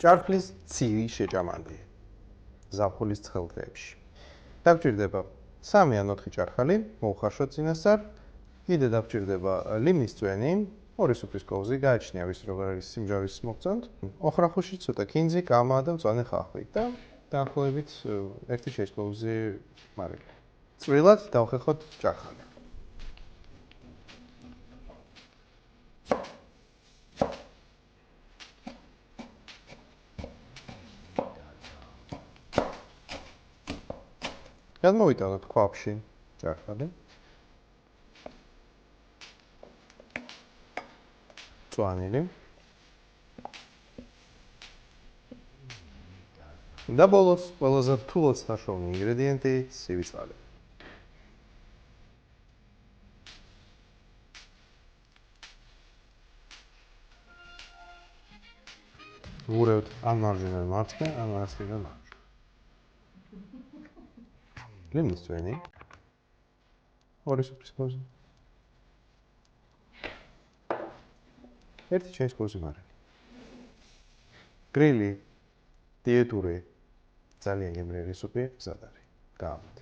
ჭარხლის ცივი შეჭამandi ზაფხულის ცხელდღეებში. დაგჭირდება 3 ან 4 ჭარხალი, მოუხარშოთ წინასწარ. კიდე დაგჭირდება ლიმნის წვენი, 2 სუფრის კოვზი, გააჩნია ვის როგორ არის სიმჟავის მოგწონთ. ოხრახუში ცოტა კინძი, კამა და მწვანე ხახვი და დაახლოებით 1 შეჭკოვზი მარილი. წვრილად დავხეხოთ ჭარხალი. გადმოვიტანოთ ქვაფში ჭარხალი. წვანილი. და ბოლოს ყველაზე რთულად საშუალო ინგრედიენტი სივი წყალი. ვურევთ ან მარჯვენა მარცხნივ, ან მარცხნიდან მარჯვნივ. ლიმნის წვენი. 2 სუფრის კოვზი. 1 ჩაის კოვზი მარილი. გრილი, დიეტური, ძალიან გემრიელი სუპი, გზად არის. გაამოთ.